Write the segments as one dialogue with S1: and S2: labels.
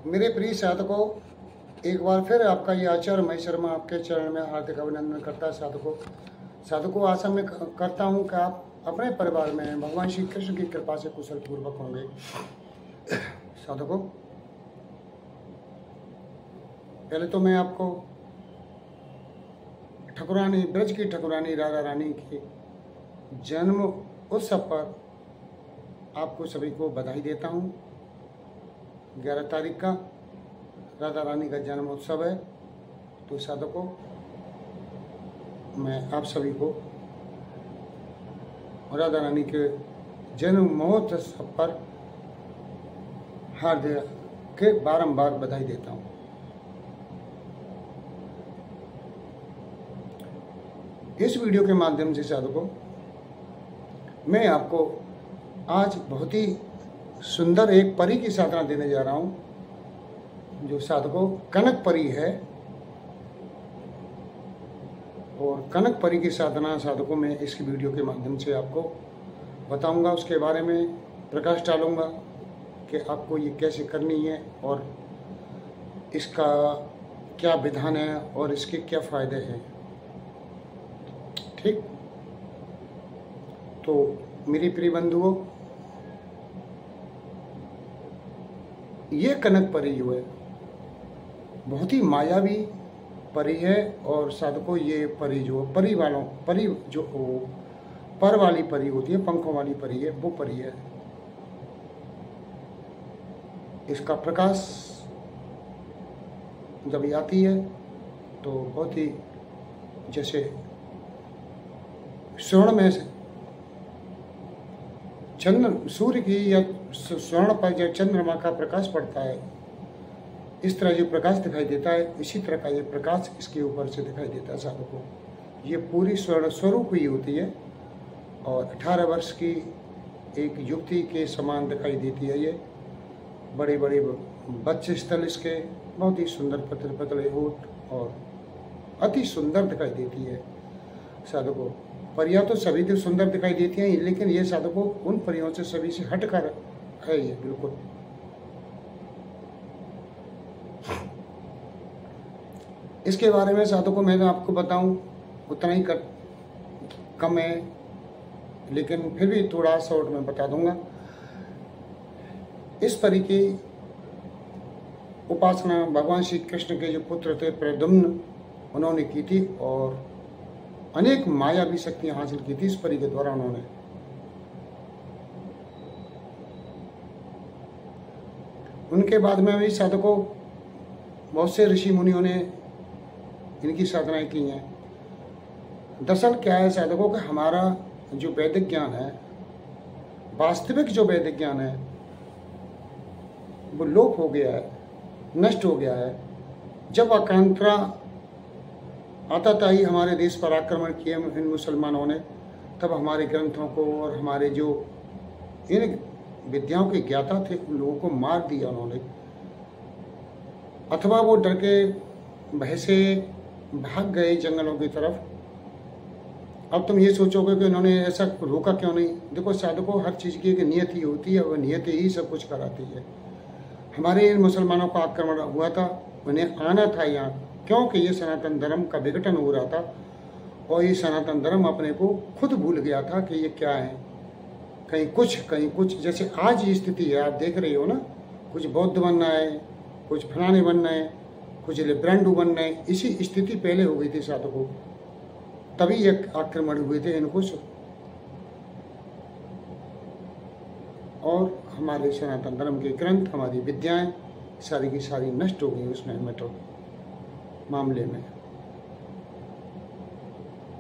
S1: मेरे प्रिय साधकों, एक बार फिर आपका ये आचार्य महेश शर्मा आपके चरण में हार्दिक अभिनंदन करता है। साधकों आशा में करता हूँ कि आप अपने परिवार में भगवान श्री कृष्ण की कृपा से कुशल पूर्वक होंगे। साधकों, पहले तो मैं आपको ठाकुरानी ब्रज की ठाकुरानी राधा रानी के जन्म उत्सव पर आपको सभी को बधाई देता हूँ। 11 तारीख का राधा रानी का जन्म उत्सव है। तो साधकों, मैं आप सभी को राधा रानी के जन्म महोत्सव पर हार्दिक के बारंबार बधाई देता हूँ। इस वीडियो के माध्यम से साधकों, मैं आपको आज बहुत ही सुंदर एक परी की साधना देने जा रहा हूँ, जो साधकों कनक परी है। और कनक परी की साधना साधकों में इस वीडियो के माध्यम से आपको बताऊंगा, उसके बारे में प्रकाश डालूंगा कि आपको ये कैसे करनी है और इसका क्या विधान है और इसके क्या फायदे हैं। ठीक, तो मेरी प्रिय बंधुओं, ये कनक परी जो है बहुत ही मायावी परी है। और साधकों, ये परी जो परी जो पर वाली परी होती है, पंखों वाली परी है, वो परी है। इसका प्रकाश जब आती है तो बहुत ही जैसे स्वर्ण में से सूर्य की या स्वर्ण पर जब चंद्रमा का प्रकाश पड़ता है, इस तरह जो प्रकाश दिखाई देता है, इसी तरह का ये प्रकाश इसके ऊपर से दिखाई देता है। साधकों, ये पूरी स्वर्ण स्वरूप ही होती है और 18 वर्ष की एक युवती के समान दिखाई देती है। ये बड़े बड़े बच्चे स्थल इसके, बहुत ही सुंदर पतले पतले होठ और अति सुंदर दिखाई देती है। साधकों, परियां तो सभी तो सुंदर दिखाई देती हैं, लेकिन ये साधकों उन परियों से सभी से हटकर है। ये बिल्कुल इसके बारे में साधकों मैं आपको बताऊं उतना ही कम है, लेकिन फिर भी थोड़ा शॉर्ट में बता दूंगा। इस परी की उपासना भगवान श्री कृष्ण के जो पुत्र थे प्रद्युम्न, उन्होंने की थी और अनेक मायावी शक्तियां हासिल की थी इस परी के द्वारा। उन्होंने उनके बाद में भी साधकों बहुत से ऋषि मुनियों ने इनकी साधनाएं की हैं। दरअसल क्या है साधकों कि हमारा जो वैदिक ज्ञान है, वास्तविक जो वैदिक ज्ञान है, वो लोप हो गया है, नष्ट हो गया है। जब आक्रांता आता था ही हमारे देश पर आक्रमण किए इन मुसलमानों ने, तब हमारे ग्रंथों को और हमारे जो इन विद्याओं के ज्ञाता थे उन लोगों को मार दिया उन्होंने, अथवा वो डर के भय से भाग गए जंगलों की तरफ। अब तुम ये सोचोगे कि उन्होंने ऐसा रोका क्यों नहीं। देखो साधकों, हर चीज़ की एक नियति होती है, वह नियति ही सब कुछ कराती है। हमारे इन मुसलमानों का आक्रमण हुआ था, उन्हें आना था यहाँ, क्योंकि ये सनातन धर्म का विघटन हो रहा था और ये सनातन धर्म अपने को खुद भूल गया था कि ये क्या है। कहीं कुछ जैसे आज ये स्थिति है, आप देख रहे हो ना, कुछ बौद्ध बनना है, कुछ फलाने बनना है, कुछ लिब्रांडू बनना है। इसी स्थिति पहले हो गई थी साधकों, तभी ये आक्रमण हुए थे इनको। और हमारे सनातन धर्म के ग्रंथ, हमारी विद्याएं सारी की सारी नष्ट हो गई उसमें मामले में।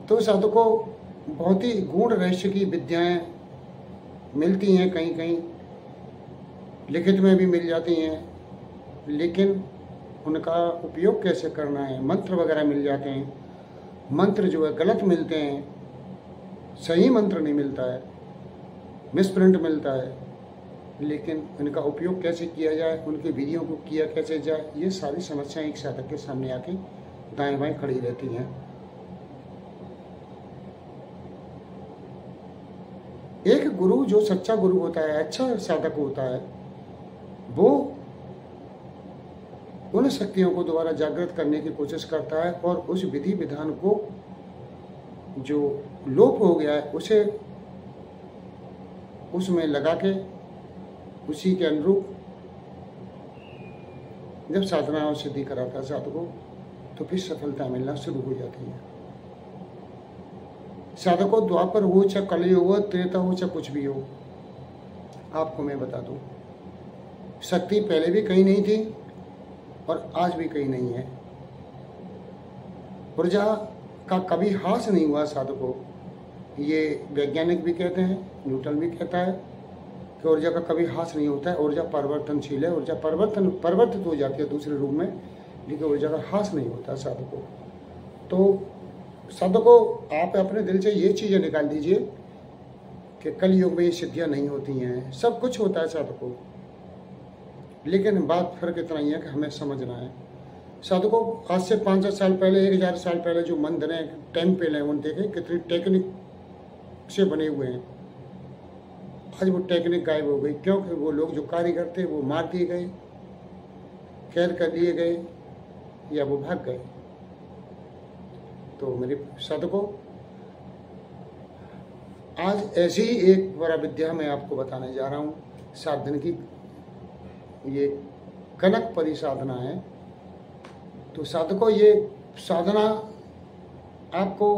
S1: तो साधकों, बहुत ही गूढ़ रहस्य की विद्याएं मिलती हैं, कहीं कहीं लिखित में भी मिल जाती हैं, लेकिन उनका उपयोग कैसे करना है। मंत्र वगैरह मिल जाते हैं, मंत्र जो है गलत मिलते हैं, सही मंत्र नहीं मिलता है, मिसप्रिंट मिलता है। लेकिन उनका उपयोग कैसे किया जाए, उनकी विधियों को किया कैसे जाए, ये सारी समस्याएं एक साधक के सामने आके दाएं बाएं खड़ी रहती हैं। एक गुरु जो सच्चा गुरु होता है, अच्छा साधक होता है, वो उन शक्तियों को दोबारा जागृत करने की कोशिश करता है और उस विधि विधान को जो लोप हो गया है उसे उसमें लगा के उसी के अनुरूप जब साधना और सिद्धि कराता है साधकों, तो फिर सफलता मिलना शुरू हो जाती है। साधकों, द्वापर हो चाहे कलयुग हो, त्रेता हो चाहे कुछ भी हो, आपको मैं बता दूं, शक्ति पहले भी कहीं नहीं थी और आज भी कहीं नहीं है। ऊर्जा का कभी ह्रास नहीं हुआ साधकों। ये वैज्ञानिक भी कहते हैं, न्यूटन भी कहता है कि ऊर्जा का कभी ह्रास नहीं होता है। ऊर्जा परिवर्तनशील है, ऊर्जा परिवर्तित हो जाती है दूसरे रूप में, लेकिन ऊर्जा का ह्रास नहीं होता साधकों। तो साधकों, आप अपने दिल से ये चीज़ें निकाल दीजिए कि कल युग में ये सिद्धियाँ नहीं होती हैं, सब कुछ होता है साधकों, लेकिन बात फर्क इतना ही है कि हमें समझना है। साधकों, आज से 500 साल पहले, 1000 साल पहले जो मंदिर हैं, टेम्पल हैं, उन देखे कितनी टेक्निक से बने हुए हैं। आज वो टेक्निक गायब हो गई, क्योंकि वो लोग जो कारीगर थे वो मार दिए गए, कैद कर लिए गए या वो भाग गए। तो मेरे साधकों, आज ऐसी ही एक बड़ा विद्या मैं आपको बताने जा रहा हूँ, 7 दिन की। ये कनक परी साधना है। तो साधकों, ये साधना आपको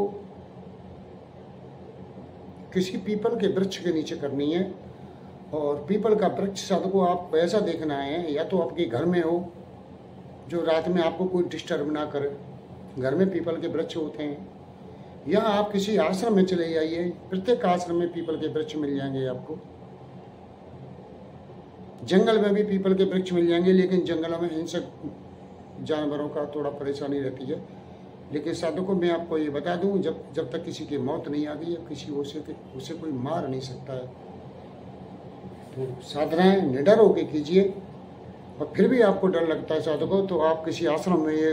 S1: किसी पीपल के वृक्ष के नीचे करनी है। और पीपल का वृक्ष साधकों आपको ऐसा देखना है, या तो आपके घर में हो जो रात में आपको कोई डिस्टर्ब ना करे, घर में पीपल के वृक्ष होते हैं, या आप किसी आश्रम में चले जाइए, प्रत्येक आश्रम में पीपल के वृक्ष मिल जाएंगे आपको। जंगल में भी पीपल के वृक्ष मिल जाएंगे, लेकिन जंगलों में हिंसक जानवरों का थोड़ा परेशानी रहती है। लेकिन साधकों, मैं आपको ये बता दूं, जब तक किसी की मौत नहीं आ गई है, किसी उसे कोई मार नहीं सकता है। तो साधनाएं निडर होकर कीजिए। और फिर भी आपको डर लगता है साधकों, तो आप किसी आश्रम में ये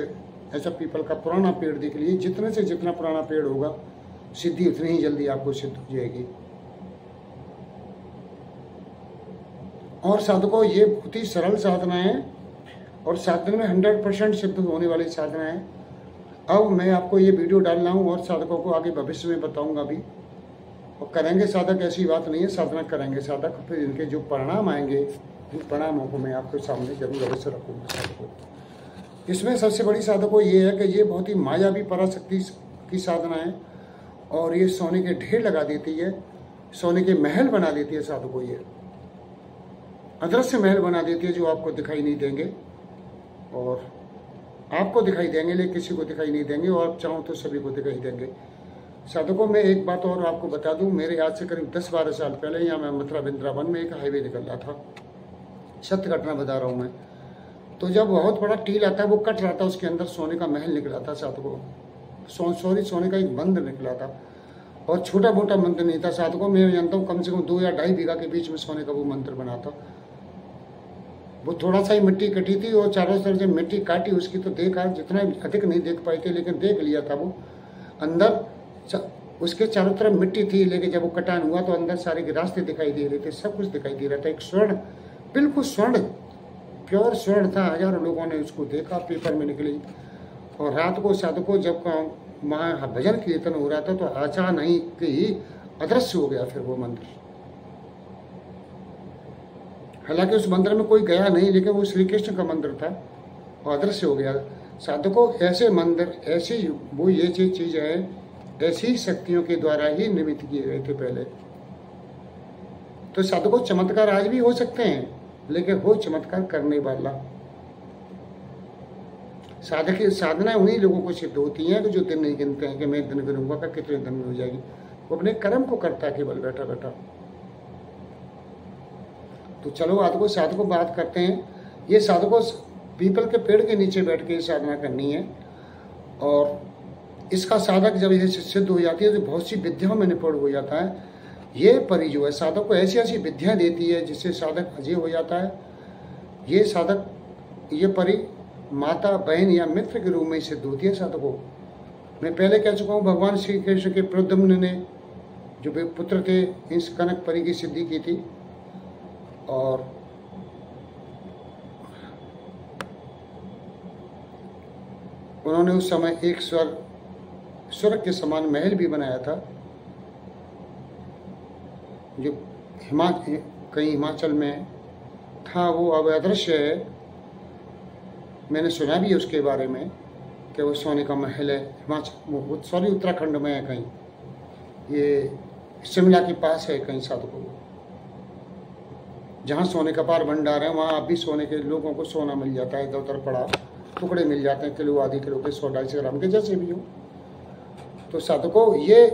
S1: ऐसा पीपल का पुराना पेड़ देख लीजिए। जितने से जितना पुराना पेड़ होगा, सिद्धि उतनी ही जल्दी आपको सिद्ध हो जाएगी। और साधकों, ये बहुत ही सरल साधना है और 7 दिन में 100% सिद्ध होने वाली साधना है। अब मैं आपको ये वीडियो डाल रहा हूँ और साधकों को आगे भविष्य में बताऊंगा भी, और करेंगे साधक, ऐसी बात नहीं है, साधना करेंगे साधक। फिर इनके जो परिणाम आएंगे, इन परिणामों को मैं आपके सामने जरूर अवश्य रखूँगा साधकों। इसमें सबसे बड़ी साधकों ये है कि ये बहुत ही मायावी पराशक्ति की साधना है, और ये सोने के ढेर लगा देती है, सोने के महल बना देती है साधकों। ये अदृश्य महल बना देती है जो आपको दिखाई नहीं देंगे, और आपको दिखाई देंगे लेकिन किसी को दिखाई नहीं देंगे, और आप चाहो तो सभी को दिखाई देंगे। साधकों, मैं एक बात और आपको बता दूं, मेरे आज से करीब 10-12 साल पहले यहाँ मैं मथुरा वृंदावन में एक हाईवे निकल रहा था, सत्य घटना बता रहा हूँ मैं। तो जब बहुत बड़ा टील आता है, वो कट रहा था, उसके अंदर सोने का महल निकला था साधकों। सोने का एक मंदिर निकला था, और छोटा मोटा मंदिर नहीं था साधकों। मैं जानता हूँ कम से कम 2 या 2.5 बीघा के बीच में सोने का वो मंदिर बना था। वो थोड़ा सा ही मिट्टी कटी थी, और चारों तरफ से मिट्टी काटी उसकी, तो देखा, जितना अधिक नहीं देख पाए थे लेकिन देख लिया था। वो अंदर उसके चारों तरफ मिट्टी थी, लेकिन जब वो कटान हुआ तो अंदर सारे रास्ते दिखाई दे रहे थे, सब कुछ दिखाई दे रहा था। एक स्वर्ण, बिल्कुल स्वर्ण, प्योर स्वर्ण था। हजारों लोगों ने उसको देखा, पेपर में निकली। और रात को साधकों जब वहाँ भजन कीर्तन हो रहा था, तो अचानक ही अदृश्य हो गया फिर वो मंदिर। हालांकि उस मंदिर में कोई गया नहीं, लेकिन वो श्री कृष्ण का मंदिर था, और अदृश्य हो गया। साधकों, ऐसे मंदिर, ऐसी वो ये चीज है, ऐसी शक्तियों के द्वारा ही निर्मित किए गए थे पहले। तो साधकों, चमत्कार आज भी हो सकते हैं, लेकिन वो चमत्कार करने वाला साधक की साधना उन्हीं लोगों को सिद्ध होती है जो दिन नहीं गिनते हैं कि मैं दिन गिनूंगा का कितने दिन में हो जाएगी। वो अपने कर्म को करता है केवल बैठा बैठा। तो चलो आज को साधकों बात करते हैं। ये साधकों पीपल के पेड़ के नीचे बैठ के साधना करनी है, और इसका साधक जब ये सिद्ध हो जाती है तो बहुत सी विद्याओं में निपुण हो जाता है। ये परी जो है साधक को ऐसी ऐसी विद्या देती है जिससे साधक अजय हो जाता है। ये साधक, ये परी माता, बहन या मित्र के रूप में सिद्ध होती है साधकों। मैं पहले कह चुका हूँ, भगवान श्री कृष्ण के प्रद्युम्न ने जो वे पुत्र थे, इस कनक परी की सिद्धि की थी। और उन्होंने उस समय एक स्वर्ग के समान महल भी बनाया था, जो कहीं हिमाचल में था, वो अब अदृश्य है। मैंने सुना भी उसके बारे में कि वो सोने का महल है हिमाचल, उत्तराखंड में है कहीं, ये शिमला के पास है कहीं साधुपुर, जहाँ सोने का पार भंडार है। वहाँ अभी सोने के लोगों को सोना मिल जाता है, इधर उधर पड़ा टुकड़े मिल जाते हैं, किलो आधी किलो के 100-250 ग्राम के, जैसे भी हो। तो साधकों, ये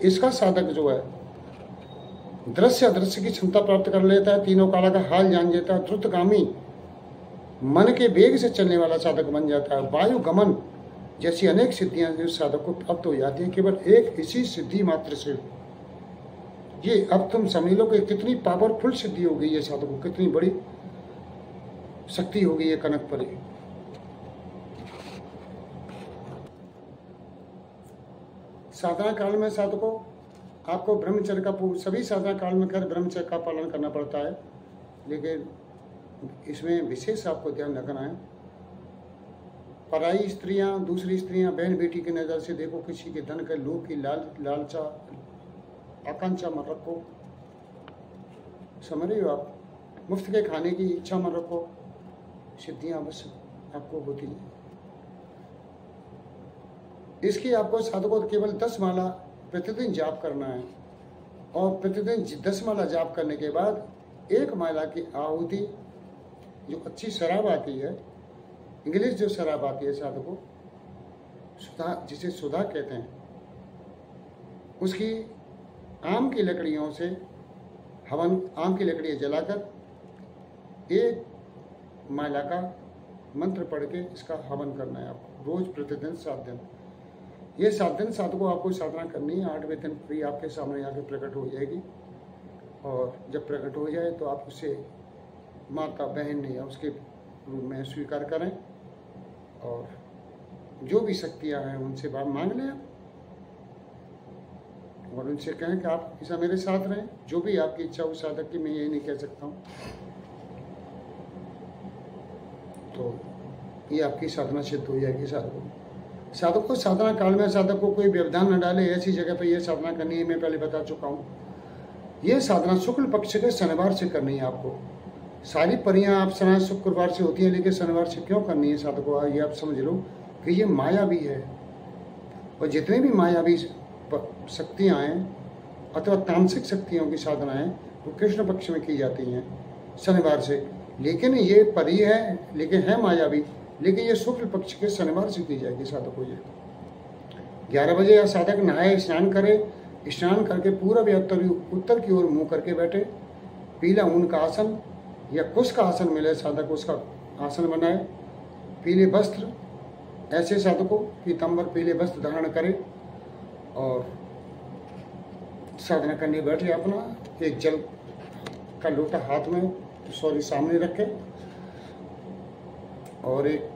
S1: इसका साधक जो है दृश्य अदृश्य की क्षमता प्राप्त कर लेता है, तीनों काला का हाल जान लेता है, द्रुतगामी मन के वेग से चलने वाला साधक बन जाता है। वायु गमन जैसी अनेक सिद्धियां जो साधक को प्राप्त हो जाती है केवल एक इसी सिद्धि मात्र से। ये अब तुम समझ लो कि कितनी पावरफुल सिद्धि हो गई है साधक को, कितनी बड़ी शक्ति हो गई है कनक परी। साधना काल में साधकों आपको ब्रह्मचर्य का सभी साधना काल में कर ब्रह्मचर्य का पालन करना पड़ता है, लेकिन इसमें विशेष आपको ध्यान रखना है। पराई स्त्रियां, दूसरी स्त्रियां, बहन बेटी की नज़र से देखो, किसी के धन के लोभ की लालचा आकांक्षा मत रखो, समझ रहे हो आप। मुफ्त के खाने की इच्छा मत रखो, सिद्धियां अवश्य आपको होती है। इसकी आपको साधकों केवल 10 माला प्रतिदिन जाप करना है, और प्रतिदिन 10 माला जाप करने के बाद 1 माला की आहुति, जो अच्छी शराब आती है, इंग्लिश जो शराब आती है साधकों, सुधा, जिसे सुधा कहते हैं, उसकी आम की लकड़ियों से हवन, आम की लकड़ियाँ जलाकर 1 माला का मंत्र पढ़ के इसका हवन करना है आपको, रोज प्रतिदिन 7 दिन। ये 7 दिन साधकों आपको साधना करनी है। 8वें दिन प्रिय आपके सामने आके प्रकट हो जाएगी, और जब प्रकट हो जाए तो आप उसे माता, बहन या उसके रूप में स्वीकार करें, और जो भी शक्तियां हैं उनसे बात मांग लें, और उनसे कहें कि आप ऐसा मेरे साथ रहें। जो भी आपकी इच्छा हो साधक की, मैं ये नहीं कह सकता हूँ। तो ये आपकी साधना सिद्ध हो जाएगी साधक को साधना काल में साधक को कोई व्यवधान न डाले, ऐसी जगह पे ये साधना करनी है। मैं पहले बता चुका हूँ, ये साधना शुक्ल पक्ष के शनिवार से करनी है आपको। सारी परियां आप शुक्रवार से होती हैं, लेकिन शनिवार से क्यों करनी है साधकों, ये आप समझ लो कि ये माया भी है, और जितने भी मायावी शक्तियाँ हैं अथवा तामसिक शक्तियों की साधना है, वो कृष्ण पक्ष में की जाती हैं शनिवार से। लेकिन ये परी है, लेकिन है मायावी, लेकिन ये शुक्ल पक्ष के शनिवार से की जाएगी साधकों। ये 11 बजे या साधक नहाए, स्नान करे, स्नान करके पूरब या उत्तर की ओर मुंह करके बैठे, पीला ऊन का आसन या कुश का आसन मिले साधक उसका आसन बनाए, पीले वस्त्र, ऐसे साधकों पीताम्बर पीले वस्त्र धारण करे, और साधना करने बैठे। अपना एक जल का लोटा हाथ में सामने रखे, और एक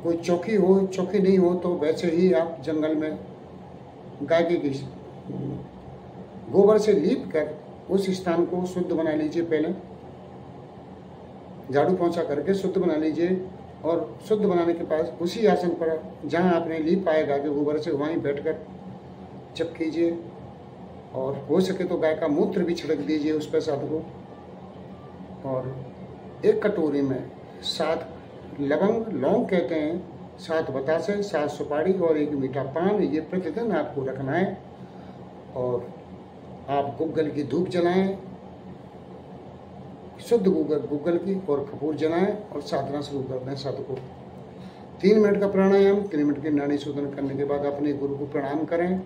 S1: कोई चौकी हो, चौकी नहीं हो तो वैसे ही आप जंगल में गाय की गोबर से लीप कर उस स्थान को शुद्ध बना लीजिए। पहले झाड़ू पोंछा करके शुद्ध बना लीजिए, और शुद्ध बनाने के पास उसी आसन पर जहाँ आपने लीप आएगा कि गोबर से, वहीं बैठकर जप कीजिए, और हो सके तो गाय का मूत्र भी छिड़क दीजिए उस पर साधकों। और एक कटोरी में 7 लवंग, लौंग कहते हैं, 7 बतासे, 7 सुपारी और 1 मीठा पान, ये प्रतिदिन आपको रखना है। और आप गुग्गल की धूप जलाएं, शुद्ध गुग्गल की, और कपूर जलाएं, और साधना शुरू कर दें साधकों। 3 मिनट का प्राणायाम, 3 मिनट की नाड़ी शोधन करने के बाद अपने गुरु को प्रणाम करें।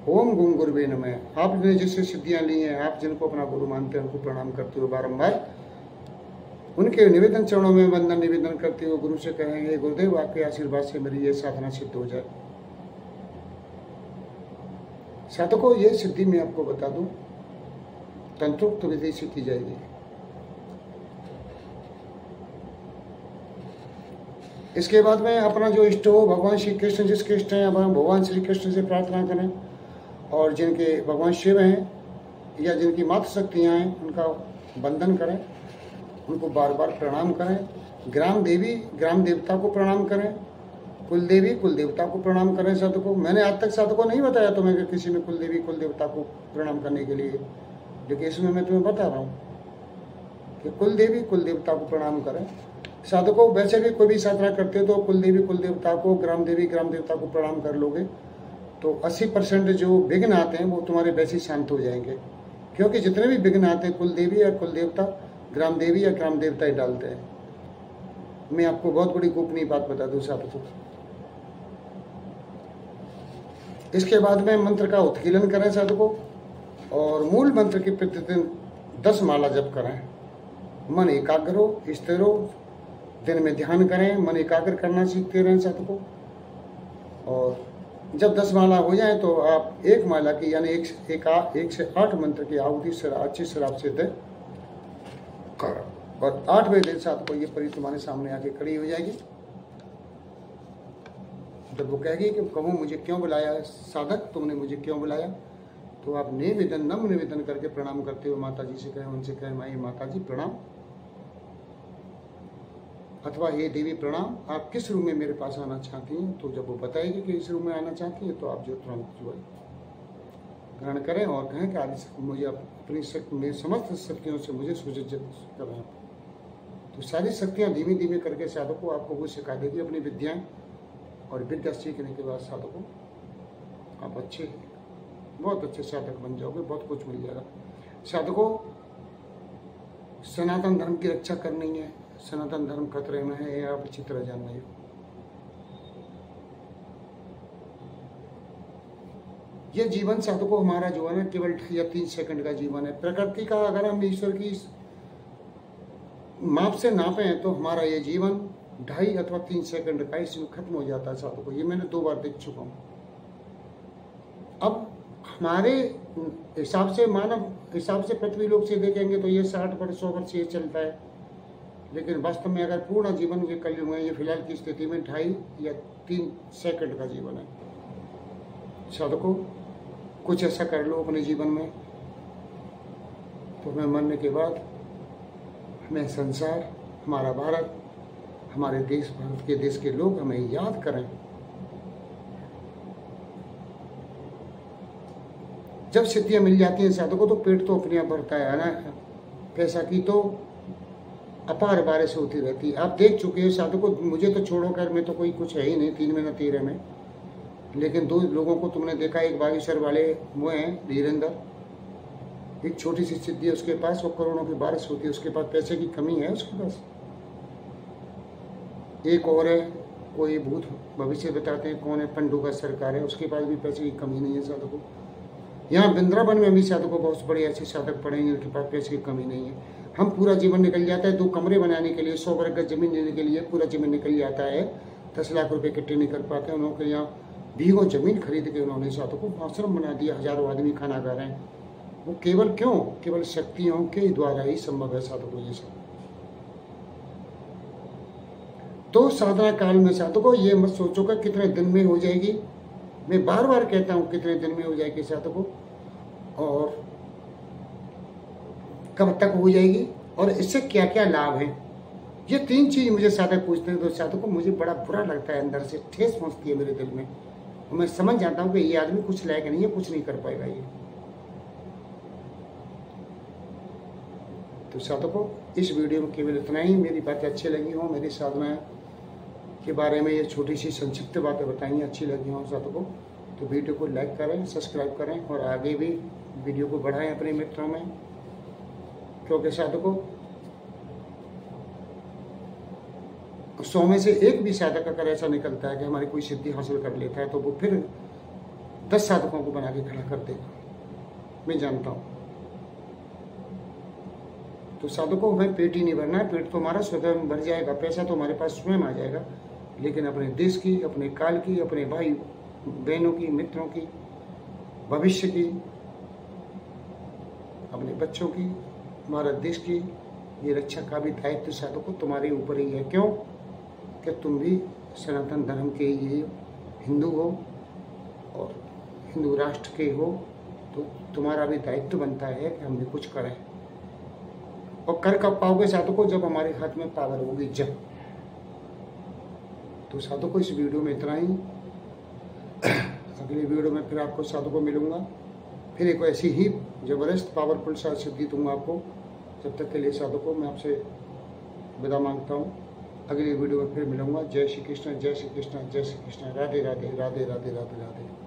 S1: ओम गुम गुरुवे नमः। आपने जिससे सिद्धियां ली हैं, आप जिनको अपना गुरु मानते हैं, उनको प्रणाम करते हुए बारंबार उनके निवेदन चरणों में वंदन निवेदन करते हुए गुरु से कहेंगे, गुरुदेव आपके आशीर्वाद से मेरी ये साधना सिद्ध हो जाए। साधकों, ये सिद्धि मैं आपको बता दूं, तंत्रोक्त विधि से की जाएगी। इसके बाद में अपना जो इष्ट हो, भगवान श्री कृष्ण जिसके इष्ट हैं, अपना भगवान श्री कृष्ण से प्रार्थना करें, और जिनके भगवान शिव हैं या जिनकी मातृ शक्तियाँ हैं, उनका वंदन करें, उनको बार बार प्रणाम करें। ग्राम देवी, ग्राम देवता को प्रणाम करें, कुल देवी कुल देवता को प्रणाम करें साधकों। मैंने आज तक साधकों नहीं बताया तुम्हें कि किसी में कुल देवी कुल देवता को प्रणाम करने के लिए, लेकिन इसमें मैं तुम्हें बता रहा हूँ कि कुल देवी कुल देवता को प्रणाम करें साधकों। वैसे भी कोई भी साधना करते हो तो कुल देवी कुल देवता को, ग्राम देवी ग्राम देवता को प्रणाम कर लोगे तो 80% जो विघ्न आते हैं वो तुम्हारे वैसे ही शांत हो जाएंगे, क्योंकि जितने भी विघ्न आते हैं कुल देवी या कुल देवता, ग्राम देवी या ग्राम देवता ही डालते हैं। मैं आपको बहुत बड़ी गोपनीय बात बता दूं साधकों। इसके बाद में मंत्र का उत्कीलन करें साधकों, और मूल मंत्र की प्रतिदिन 10 माला जप करें। मन एकाग्र हो, स्थिर हो, दिन में ध्यान करें, मन एकाग्र करना सीखते रहें साधकों। और जब 10 माला हो जाए तो आप एक माला की यानी 1 से 8 मंत्र की आहुति अच्छी शराब से दे करो, और 8 बजे साधकों ये परी तुम्हारे सामने आके खड़ी हो जाएगी। जब वो कहेगी कि कहो मुझे क्यों बुलाया साधक, तुमने मुझे क्यों बुलाया, तो आप नम्र निवेदन करके प्रणाम करते हुए माता जी से कहें, उनसे कहें माई माता जी प्रणाम, अथवा हे देवी प्रणाम, आप किस रूम में मेरे पास आना चाहती हैं। तो जब वो बताएगी कि इस रूम में आना चाहती हैं तो आप जो तुरंत जो है ग्रहण करें और कहें कि आज मुझे अपनी शक्ति में समस्त शक्तियों से मुझे सुसज्जित करें। तो सारी शक्तियाँ धीमे धीमे करके साधकों आपको वो सिखा देगी अपनी विद्याएं, और विद्या सीखने के बाद साधकों आप बहुत अच्छे साधक बन जाओगे, बहुत कुछ मिल जाएगा साधकों। सनातन धर्म की रक्षा करनी है, सनातन धर्म खतरे में है, ये आप अच्छी तरह जान रहे हो। ये जीवन साधकों हमारा जो है ना केवल 2 या 3 सेकंड का जीवन है। प्रकृति का अगर हम ईश्वर की माप से नापें तो हमारा ये जीवन 2.5 अथवा 3 सेकंड का इसमें खत्म हो जाता है साधकों। ये मैंने 2 बार देख चुका हूँ। अब हमारे हिसाब से, मानव हिसाब से, पृथ्वी लोक से देखेंगे तो ये 60 वर्ष 100 वर्ष ये चलता है, लेकिन वास्तव में अगर पूर्ण जीवन के कलयुग में ये फिलहाल की स्थिति में 2.5 या 3 सेकंड का जीवन है साधकों। कुछ ऐसा कर लो अपने जीवन में तो हमें मरने के बाद हमें संसार, हमारा भारत, हमारे देश, भारत के देश के लोग हमें याद करें। जब सिद्धियां मिल जाती हैं साधकों तो पेट तो अपने आप भरता है ना, पैसा की तो अपार बारिश होती रहती है। आप देख चुके हो साधकों, मुझे तो छोड़ो कर, मैं तो कोई कुछ है ही नहीं 3 महीना 13 में, लेकिन 2 लोगों को तुमने देखा, एक बागेश्वर वाले वो हैं धीरेन्द्र, एक छोटी सी सिद्धि है उसके पास, वो करोड़ों की बारिश होती है उसके पास, पैसे की कमी है उसके पास। एक और है, कोई भूत भविष्य बताते हैं, कौन है, पंडू का सरकार है, उसके पास भी पैसे की कमी नहीं है साधकों। यहाँ वृंदावन में भी साधकों बहुत बड़े ऐसे साधक पड़े हैं जिनके पास पैसे की कमी नहीं है। हम पूरा जीवन निकल जाता है 2 कमरे बनाने के लिए, 100 वर्ग जमीन लेने के लिए पूरा जीवन निकल जाता है, 10 लाख रुपए इकट्ठे नहीं कर पाते। उन्होंने यहाँ बीघों जमीन खरीद के उन्होंने साधकों आश्रम बना दिया, हजारों आदमी खाना खा रहे हैं। वो केवल क्यों? केवल शक्तियों के द्वारा ही संभव है साधकों ये सब। तो साधना काल में साधकों ये मत सोचो कि कितने दिन में हो जाएगी, मैं बार बार कहता हूँ कितने दिन में हो जाएगी साधकों, और कब तक हो जाएगी, और इससे क्या क्या लाभ है। ये 3 चीज मुझे साधक पूछते हैं तो साधकों मुझे बड़ा बुरा लगता है, अंदर से ठेस पहुंचती है मेरे दिल में, और मैं समझ जाता हूँ कि ये आदमी कुछ लायक नहीं है, कुछ नहीं कर पाएगा ये। तो साधकों इस वीडियो में केवल इतना ही। मेरी बातें अच्छी लगी हो, मेरी साधना के बारे में ये छोटी सी संक्षिप्त बातें बताई अच्छी लगी हो साधकों, तो वीडियो को लाइक करें, सब्सक्राइब करें, और आगे भी वीडियो को बढ़ाएं अपने मित्रों में। क्योंकि साधकों 100 में से 1 भी साधक अगर ऐसा निकलता है कि हमारी कोई सिद्धि हासिल कर लेता है तो वो फिर 10 साधकों को बना के खड़ा कर देगा, मैं जानता हूँ। तो साधकों हमें पेट ही नहीं भरना है, पेट तो हमारा स्वयं भर जाएगा, पैसा तो हमारे पास स्वयं आ जाएगा, लेकिन अपने देश की, अपने काल की, अपने भाई बहनों की, मित्रों की, भविष्य की, अपने बच्चों की, हमारे देश की ये रक्षा का भी दायित्व साधकों तुम्हारे ऊपर ही है। क्यों? कि तुम भी सनातन धर्म के ये हिंदू हो और हिंदू राष्ट्र के हो, तो तुम्हारा भी दायित्व बनता है कि हम भी कुछ करें। और कर कब पाओगे साधकों? जब हमारे हाथ में पावर होगी, जब। तो साधकों इस वीडियो में इतना ही। अगली वीडियो में फिर आपको साधकों मिलूंगा, फिर एक ऐसी ही ज़बरदस्त पावरफुल सा सिद्धि दूंगा आपको। जब तक के लिए साधकों मैं आपसे विदा मांगता हूँ। अगली वीडियो में फिर मिलूंगा। जय श्री कृष्ण, जय श्री कृष्ण, जय श्री कृष्ण। राधे राधे, राधे राधे, राधे राधे।